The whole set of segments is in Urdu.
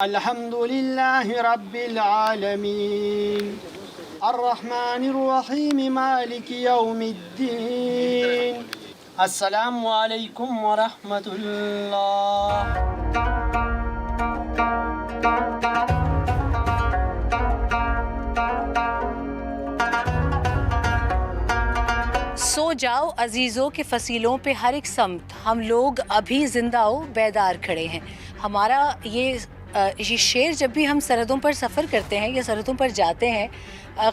الحمد لله رب العالمين الرحمن الرحيم مالك يوم الدين السلام عليكم ورحمة الله. سو جاؤ عزیزوں کے فصیلوں پہ ہر ایک سمت، ہم لوگ ابھی زندہ و بیدار کھڑے ہیں. ہمارا یہ شعر جب بھی ہم سرحدوں پر سفر کرتے ہیں یا سرحدوں پر جاتے ہیں،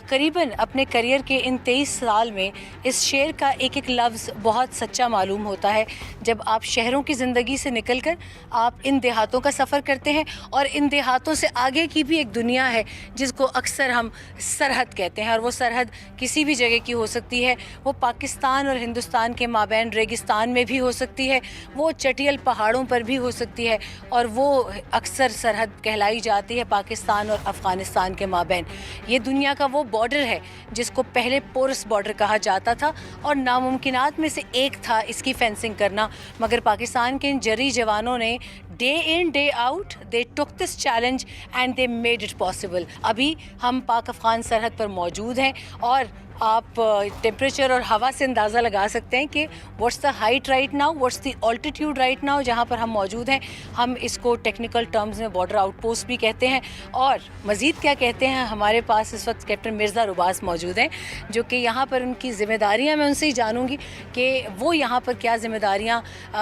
قریباً اپنے کریئر کے ان 23 سال میں اس شعر کا ایک ایک لفظ بہت سچا معلوم ہوتا ہے. جب آپ شہروں کی زندگی سے نکل کر آپ ان دیہاتوں کا سفر کرتے ہیں، اور ان دیہاتوں سے آگے کی بھی ایک دنیا ہے جس کو اکثر ہم سرحد کہتے ہیں، اور وہ سرحد کسی بھی جگہ کی ہو سکتی ہے. وہ پاکستان اور ہندوستان کے مابین ریگستان میں بھی ہو سکتی ہے، وہ چٹیل پہاڑوں پر بھی ہو سکتی ہے، اور وہ اکثر سرحد کہلائی جاتی ہے پاکستان اور افغانستان کے مابین. یہ دنیا کا وہ بارڈر ہے جس کو پہلے پورس بارڈر کہا جاتا تھا، اور ناممکنات میں سے ایک تھا اس کی فینسنگ کرنا. مگر پاکستان کے ان جری جوانوں نے day in day out they took this challenge and they made it possible. ابھی ہم پاک افغان سرحد پر موجود ہیں، اور آپ ٹیمپریچر اور ہوا سے اندازہ لگا سکتے ہیں کہ what's the height right now, what's the altitude right now جہاں پر ہم موجود ہیں. ہم اس کو ٹیکنیکل ٹرمز میں بارڈر آؤٹ پوسٹ بھی کہتے ہیں. اور مزید کیا کہتے ہیں، ہمارے پاس اس وقت کیپٹن مرزا رباس موجود ہیں، جو کہ یہاں پر ان کی ذمہ داریاں میں ان سے ہی جانوں گی کہ وہ یہاں پر کیا ذمہ داریاں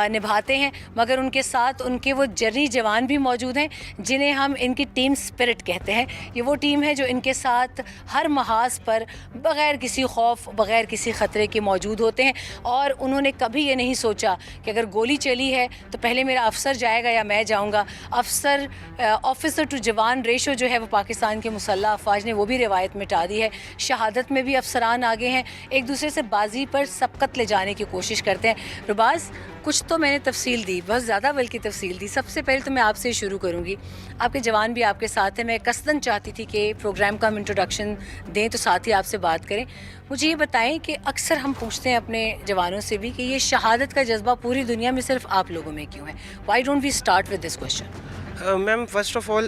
نبھاتے ہیں. مگر ان کے ساتھ ان کے وہ جری جوان بھی موجود ہیں جنہیں ہم ان کی ٹیم اسپرٹ کہتے ہیں. یہ وہ ٹیم ہے جو ان کے ساتھ ہر محاذ پر بغیر کسی خوف، بغیر کسی خطرے کے موجود ہوتے ہیں. اور انہوں نے کبھی یہ نہیں سوچا کہ اگر گولی چلی ہے تو پہلے میرا افسر جائے گا یا میں جاؤں گا. آفیسر ٹو جوان ریشو جو ہے وہ پاکستان کے مسلح افواج نے وہ بھی روایت مٹا دی ہے. شہادت میں بھی افسران آگے ہیں، ایک دوسرے سے بازی پر سبقت لے جانے کی کوشش کرتے ہیں. رباز، کچھ تو میں نے تفصیل دی، بہت زیادہ بلکہ تفصیل دی. سب سے پہلے تو میں آپ سے شروع کروں گی. آپ کے جوان بھی آپ کے ساتھ ہیں. میں قصداً چاہتی تھی کہ پروگرام کا ہم انٹروڈکشن دیں تو ساتھ ہی آپ سے بات کریں. مجھے یہ بتائیں کہ اکثر ہم پوچھتے ہیں اپنے جوانوں سے بھی کہ یہ شہادت کا جذبہ پوری دنیا میں صرف آپ لوگوں میں کیوں ہے؟ Why don't we start with this question? Ma'am, first of all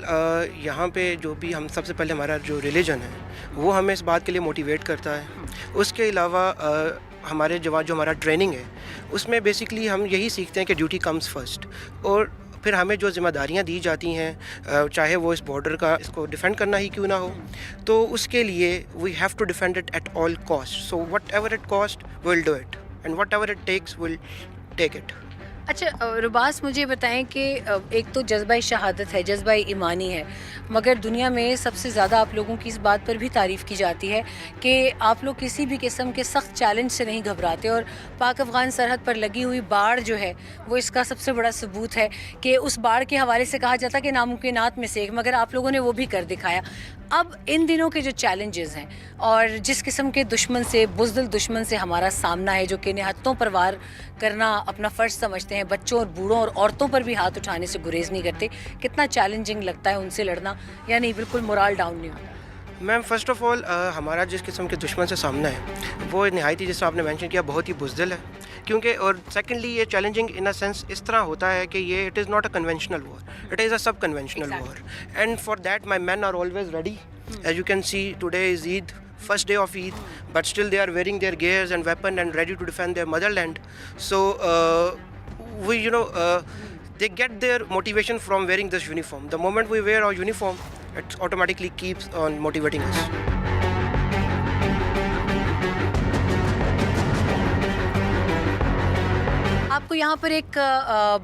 یہاں پہ جو بھی ہم سب سے پہلے ہمارا جو ریلیجن ہے وہ ہمیں اس بات کے لیے موٹیویٹ کرتا ہے. اس کے علاوہ ہمارے جو ہمارا ٹریننگ ہے اس میں بیسکلی ہم یہی سیکھتے ہیں کہ ڈیوٹی کمز فرسٹ. اور پھر ہمیں جو ذمہ داریاں دی جاتی ہیں، چاہے وہ اس بارڈر کا اس کو ڈیفینڈ کرنا ہی کیوں نہ ہو، تو اس کے لیے we have to defend it at all cost. So whatever it cost we'll do it, and whatever it takes we'll take it. اچھا رباس، مجھے بتائیں کہ ایک تو جذبہ شہادت ہے، جذبہ ایمانی ہے، مگر دنیا میں سب سے زیادہ آپ لوگوں کی اس بات پر بھی تعریف کی جاتی ہے کہ آپ لوگ کسی بھی قسم کے سخت چیلنج سے نہیں گھبراتے. اور پاک افغان سرحد پر لگی ہوئی باڑ جو ہے وہ اس کا سب سے بڑا ثبوت ہے کہ اس باڑ کے حوالے سے کہا جاتا کہ ناممکنات میں سے ایک، مگر آپ لوگوں نے وہ بھی کر دکھایا. اب ان دنوں کے جو چیلنجز ہیں اور جس قسم کے دشمن سے، بزدل دشمن سے ہمارا سامنا ہے، جو کہ نہتوں پر وار کرنا اپنا فرض سمجھتے ہیں، بچوں اور بوڑھوں اور عورتوں پر بھی ہاتھ اٹھانے سے گریز نہیں کرتے، کتنا چیلنجنگ لگتا ہے ان سے لڑنا، یا نہیں بالکل مورال ڈاؤن نہیں ہوتا؟ میم، فرسٹ آف آل ہمارا جس قسم کے دشمن سے سامنا ہے وہ نہایت ہی، جیسے آپ نے مینشن کیا، بہت ہی بزدل ہے. کیونکہ اور سیکنڈلی یہ چیلنجنگ ان اے سینس اس طرح ہوتا ہے کہ یہ it is not a conventional war, it is a subconventional war. And for that my men are always ready. As you can see today is Eid, first day of Eid, but still they are wearing their gears and weapon and ready to defend their motherland. So they get their motivation from wearing this uniform. The moment we wear our uniform, it automatically keeps on motivating us. آپ کو یہاں پر ایک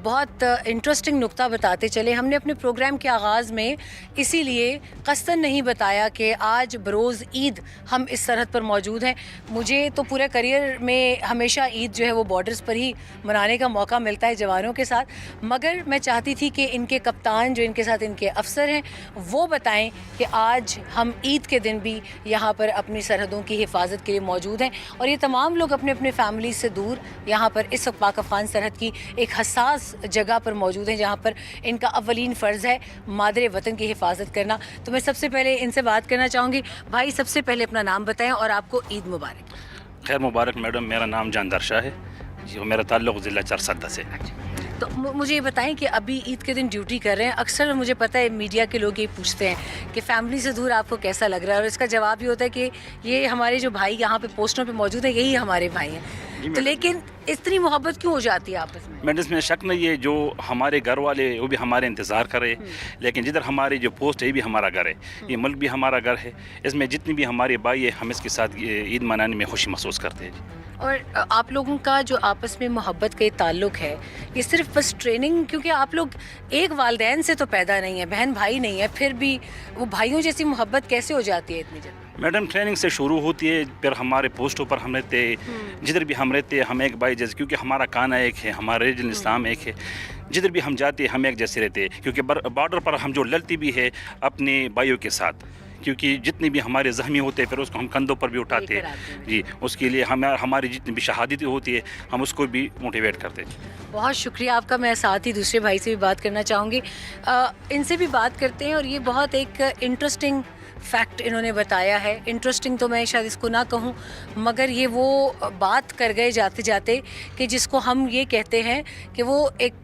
بہت انٹرسٹنگ نکتہ بتاتے چلے. ہم نے اپنے پروگرام کے آغاز میں اسی لیے قصداً نہیں بتایا کہ آج بروز عید ہم اس سرحد پر موجود ہیں. مجھے تو پورے کریئر میں ہمیشہ عید جو ہے وہ بارڈرز پر ہی منانے کا موقع ملتا ہے جوانوں کے ساتھ، مگر میں چاہتی تھی کہ ان کے کپتان جو ان کے ساتھ ان کے افسر ہیں وہ بتائیں کہ آج ہم عید کے دن بھی یہاں پر اپنی سرحدوں کی حفاظت کے لیے موجود ہیں. اور یہ تمام لوگ اپنے اپنے فیملی سے دور یہاں پر اس وقت پاک افغان سرحد کی ایک حساس جگہ پر موجود ہیں جہاں پر ان کا اولین فرض ہے مادر وطن کی حفاظت کرنا. تو میں سب سے پہلے ان سے بات کرنا چاہوں گی. بھائی، سب سے پہلے اپنا نام بتائیں اور آپ کو عید مبارک. خیر مبارک میڈم. میرا نام جاندار شاہ ہے جی، میرا تعلق ضلع چرسدہ سے. تو مجھے یہ بتائیں کہ ابھی عید کے دن ڈیوٹی کر رہے ہیں، اکثر مجھے پتہ ہے میڈیا کے لوگ یہ پوچھتے ہیں کہ فیملی سے دور آپ کو کیسا لگ رہا ہے، اور اس کا جواب یہ ہوتا ہے کہ یہ ہمارے جو بھائی یہاں پہ پوسٹوں پہ موجود ہیں یہی ہمارے بھائی ہیں، تو لیکن اتنی محبت کیوں ہو جاتی ہے آپس میں؟ میڈم اس میں شک نہیں ہے، جو ہمارے گھر والے وہ بھی ہمارے انتظار کر رہے، لیکن جدھر ہماری جو پوسٹ ہے یہ بھی ہمارا گھر ہے، یہ ملک بھی ہمارا گھر ہے، اس میں جتنی بھی ہمارے بھائی ہیں ہم اس کے ساتھ عید منانے میں خوشی محسوس کرتے ہیں. اور آپ لوگوں کا جو آپس میں محبت کا تعلق ہے یہ صرف بس ٹریننگ، کیونکہ آپ لوگ ایک والدین سے تو پیدا نہیں ہیں، بہن بھائی نہیں ہے، پھر بھی وہ بھائیوں جیسی محبت کیسے ہو جاتی ہے اتنی جلدی؟ میڈم ٹریننگ سے شروع ہوتی ہے، پھر ہمارے پوسٹوں پر ہم رہتے ہیں، جدھر بھی ہم رہتے ہیں ہم ایک بھائی جیسے، کیونکہ ہمارا کانا ایک ہے، ہمارا ریلیجن اسلام ایک ہے، جدھر بھی ہم جاتے ہیں ہم ایک جیسے رہتے ہیں، کیونکہ بارڈر پر ہم جو لڑتے بھی ہے اپنے بھائیوں کے ساتھ، کیونکہ جتنے بھی ہمارے زخمی ہوتے ہیں پھر اس کو ہم کندھوں پر بھی اٹھاتے ہیں جی، اس کے لیے ہماری جتنی بھی شہادتیں ہوتی ہے ہم اس کو بھی موٹیویٹ کرتے ہیں. بہت شکریہ آپ کا. میں ساتھ ہی دوسرے بھائی سے بھی بات کرنا چاہوں گی، ان سے بھی بات کرتے ہیں، اور یہ بہت ایک انٹرسٹنگ فیکٹ انہوں نے بتایا ہے. انٹرسٹنگ تو میں شاید اس کو نہ کہوں، مگر یہ وہ بات کر گئے جاتے جاتے کہ جس کو ہم یہ کہتے ہیں کہ وہ ایک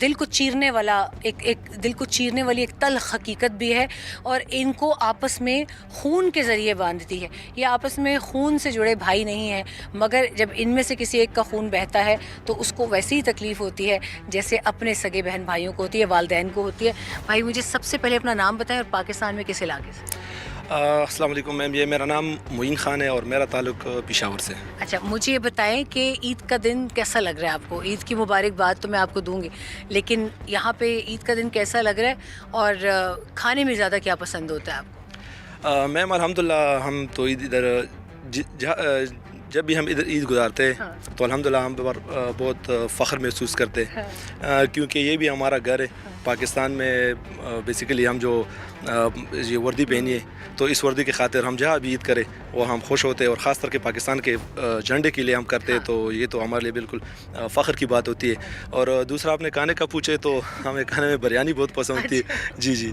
دل کو چیرنے والا ایک دل کو چیرنے والی ایک تلخ حقیقت بھی ہے، اور ان کو آپس میں خون کے ذریعے باندھتی ہے. یہ آپس میں خون سے جڑے بھائی نہیں ہیں، مگر جب ان میں سے کسی ایک کا خون بہتا ہے تو اس کو ویسی ہی تکلیف ہوتی ہے جیسے اپنے سگے بہن بھائیوں کو ہوتی ہے، والدین کو ہوتی ہے. بھائی مجھے سب سے پہلے اپنا نام بتائیں اور پاکستان میں کس علاقے سے؟ السلام علیکم میم، یہ میرا نام معین خان ہے اور میرا تعلق پشاور سے. اچھا، مجھے یہ بتائیں کہ عید کا دن کیسا لگ رہا ہے آپ کو؟ عید کی مبارکباد تو میں آپ کو دوں گی، لیکن یہاں پہ عید کا دن کیسا لگ رہا ہے، اور کھانے میں زیادہ کیا پسند ہوتا ہے آپ کو؟ میم الحمدللہ ہم تو ادھر جب بھی ہم ادھر عید گزارتے ہیں تو الحمدللہ ہم پر بہت فخر محسوس کرتے ہیں، کیونکہ یہ بھی ہمارا گھر ہے. پاکستان میں بیسیکلی ہم جو یہ وردی پہنی ہے تو اس وردی کی خاطر ہم جہاں بھی عید کریں وہ ہم خوش ہوتے ہیں، اور خاص طور کے پاکستان کے جھنڈے کے لیے ہم کرتے ہیں، تو یہ تو ہمارے لیے بالکل فخر کی بات ہوتی ہے. اور دوسرا آپ نے کھانے کا پوچھے تو ہمیں کھانے میں بریانی بہت پسند ہوتی ہے. جی.